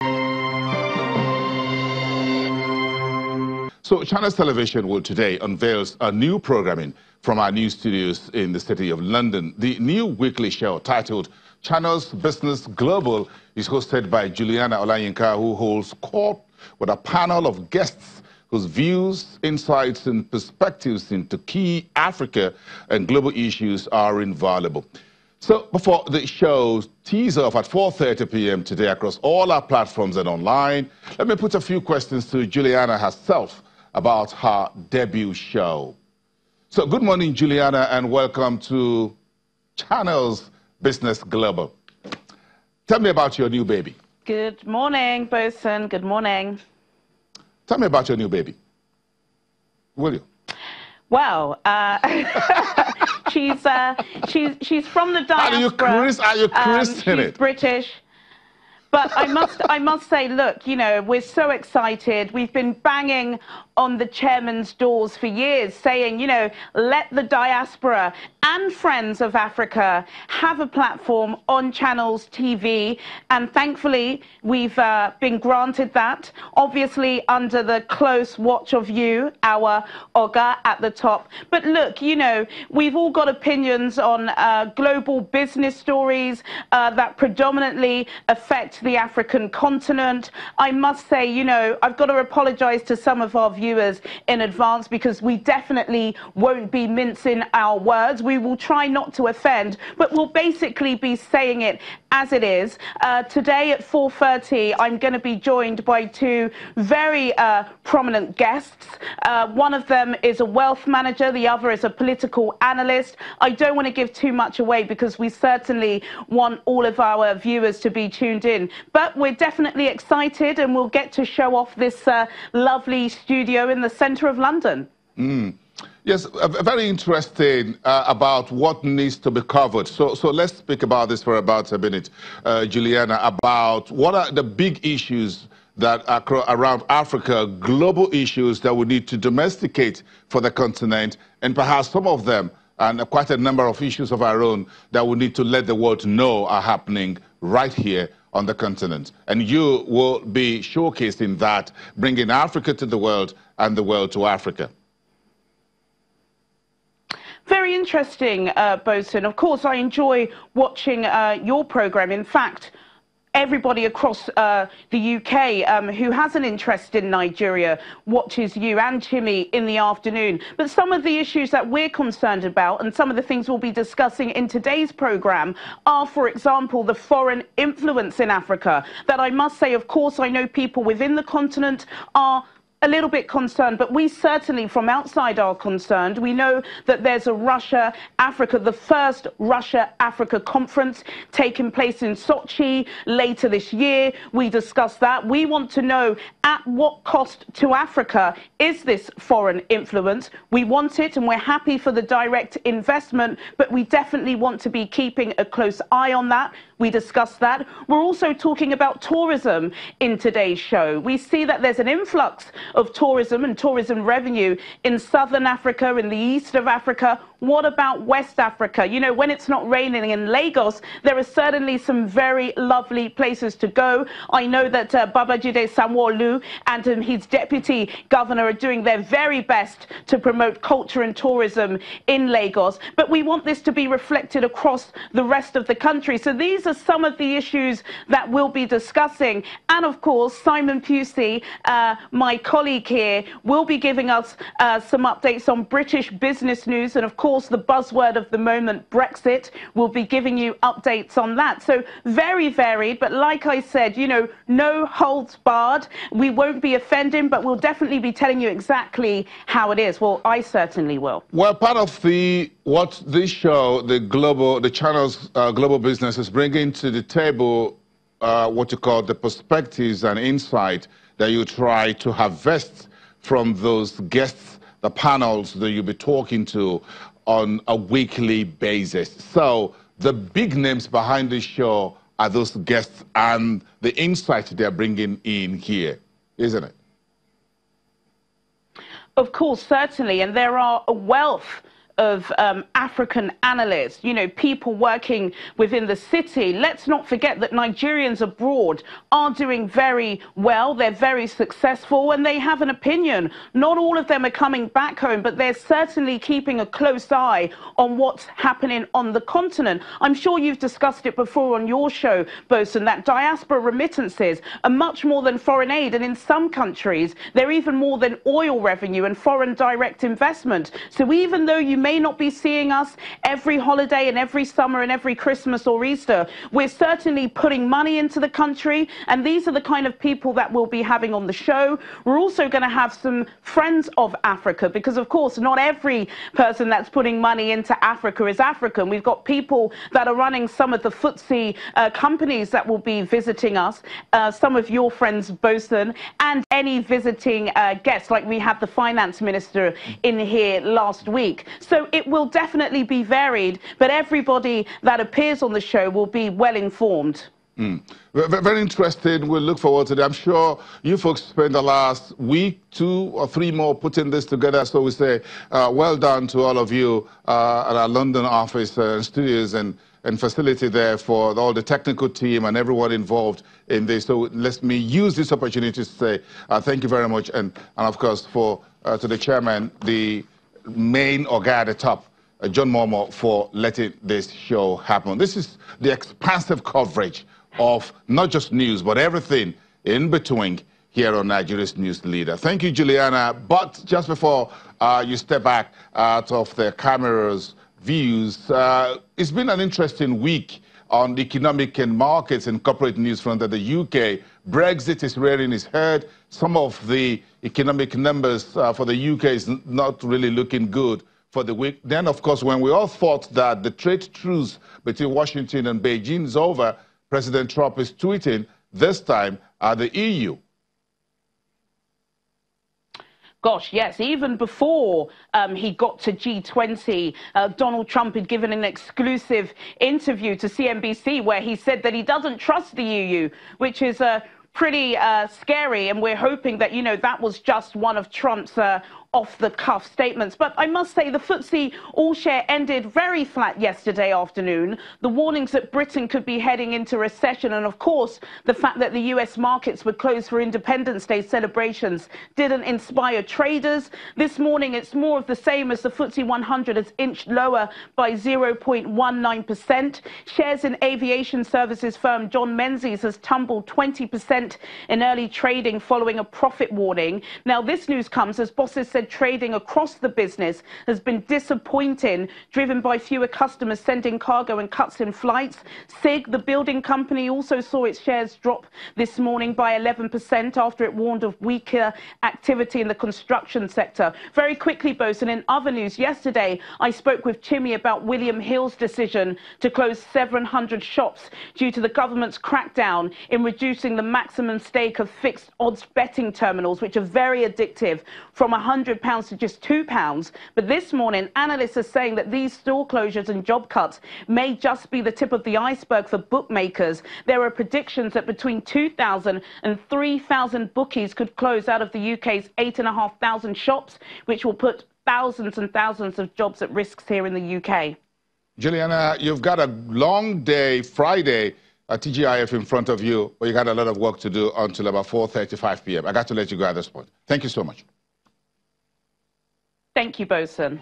So Channels Television will today unveil a new programming from our new studios in the city of London. The new weekly show titled Channels Business Global is hosted by Juliana Olayinka, who holds court with a panel of guests whose views, insights and perspectives into key Africa and global issues are invaluable. So before the show tees off at 4:30 p.m. today across all our platforms and online, let me put a few questions to Juliana herself about her debut show. So good morning, Juliana, and welcome to Channels Business Global. Tell me about your new baby. Good morning, Bosun. Good morning. Tell me about your new baby, will you? Well, she's from the diaspora. Are you christening it? She's British. But I must say, look, you know, we're so excited. We've been banging on the chairman's doors for years saying, you know, let the diaspora and friends of Africa have a platform on Channels TV. And thankfully, we've been granted that, obviously under the close watch of you, our Oga at the top. But look, you know, we've all got opinions on global business stories that predominantly affect the African continent. I must say, you know, I've got to apologize to some of our viewers in advance because we definitely won't be mincing our words. We will try not to offend, but we'll basically be saying it as it is. Today at 4:30, I'm going to be joined by two very prominent guests. One of them is a wealth manager, the other is a political analyst. I don't want to give too much away because we certainly want all of our viewers to be tuned in. But we're definitely excited and we'll get to show off this lovely studio in the centre of London. Yes, very interesting about what needs to be covered. So let's speak about this for about a minute, Juliana, about what are the big issues that are around Africa, global issues that we need to domesticate for the continent, and perhaps some of them, and quite a number of issues of our own that we need to let the world know are happening right here on the continent. And you will be showcasing that, bringing Africa to the world and the world to Africa. Very interesting, Bosun. Of course, I enjoy watching your program. In fact, everybody across the UK who has an interest in Nigeria watches you and Chimmy in the afternoon. But some of the issues that we're concerned about and some of the things we'll be discussing in today's programme are, for example, the foreign influence in Africa. That I must say, of course, I know people within the continent are a little bit concerned, but we certainly from outside are concerned. We know that there's a Russia-Africa, the first Russia-Africa conference taking place in Sochi later this year. We discussed that. We want to know at what cost to Africa is this foreign influence. We want it and we're happy for the direct investment, but we definitely want to be keeping a close eye on that. We discussed that. We're also talking about tourism in today's show. We see that there's an influx of tourism and tourism revenue in southern Africa, in the east of Africa. What about West Africa? You know, when it's not raining in Lagos, there are certainly some very lovely places to go. I know that Babajide Sanwo-Olu and his deputy governor are doing their very best to promote culture and tourism in Lagos. But we want this to be reflected across the rest of the country. So these are some of the issues that we'll be discussing. And of course, Simon Pusey, my colleague here, will be giving us some updates on British business news. And of course, the buzzword of the moment, Brexit. We'll be giving you updates on that. So very varied, but like I said, you know, no holds barred. We won't be offending, but we'll definitely be telling you exactly how it is. Well, I certainly will. Well, part of what this show, the Channels Global Business is bringing to the table, what you call the perspectives and insight that you try to harvest from those guests, the panels that you'll be talking to on a weekly basis. So the big names behind this show are those guests and the insight they're bringing in here, isn't it? Of course, certainly. And there are a wealth of African analysts, you know, people working within the city. Let's not forget that Nigerians abroad are doing very well. They're very successful and they have an opinion. Not all of them are coming back home, but they're certainly keeping a close eye on what's happening on the continent. I'm sure you've discussed it before on your show, Bosun, that diaspora remittances are much more than foreign aid, and in some countries they're even more than oil revenue and foreign direct investment. So even though you may not be seeing us every holiday and every summer and every Christmas or Easter, we're certainly putting money into the country, and these are the kind of people that we'll be having on the show. We're also going to have some friends of Africa, because of course not every person that's putting money into Africa is African. We've got people that are running some of the FTSE companies that will be visiting us, some of your friends, Bosun, and any visiting guests, like we had the finance minister in here last week. So it will definitely be varied, but everybody that appears on the show will be well informed. Very interesting. We'll look forward to that. I'm sure you folks spent the last week, 2 or 3 more putting this together. So we say well done to all of you at our London office and studios and facility there, for all the technical team and everyone involved in this. So let me use this opportunity to say thank you very much. And of course, to the chairman, the main Oga at the top, John Momo, for letting this show happen. This is the expansive coverage of not just news, but everything in between here on Nigeria's News Leader. Thank you, Juliana. But just before you step back out of the camera's views, it's been an interesting week on the economic and markets and corporate news front of the UK. Brexit is rearing its head. Some of the economic numbers for the UK is not really looking good for the week. Then, of course, when we all thought that the trade truce between Washington and Beijing is over, President Trump is tweeting, this time at the EU. Gosh, yes, even before he got to G20, Donald Trump had given an exclusive interview to CNBC where he said that he doesn't trust the EU, which is pretty scary. And we're hoping that, you know, that was just one of Trump's off-the-cuff statements. But I must say the FTSE all-share ended very flat yesterday afternoon. The warnings that Britain could be heading into recession, and of course the fact that the US markets were closed for Independence Day celebrations, didn't inspire traders. This morning it's more of the same, as the FTSE 100 has inched lower by 0.19%. Shares in aviation services firm John Menzies has tumbled 20% in early trading following a profit warning. Now this news comes as bosses said trading across the business has been disappointing, driven by fewer customers sending cargo and cuts in flights. SIG, the building company, also saw its shares drop this morning by 11% after it warned of weaker activity in the construction sector. Very quickly, Bosun, in other news, yesterday I spoke with Chimmy about William Hill's decision to close 700 shops due to the government's crackdown in reducing the maximum stake of fixed odds betting terminals, which are very addictive, from £100 to just £2. But this morning, analysts are saying that these store closures and job cuts may just be the tip of the iceberg for bookmakers. There are predictions that between 2,000 and 3,000 bookies could close out of the UK's 8,500 shops, which will put thousands and thousands of jobs at risk here in the UK. Juliana, you've got a long day, Friday, at TGIF in front of you, but you got a lot of work to do until about 4:35 p.m. I got to let you go at this point. Thank you so much. Thank you, Bosun.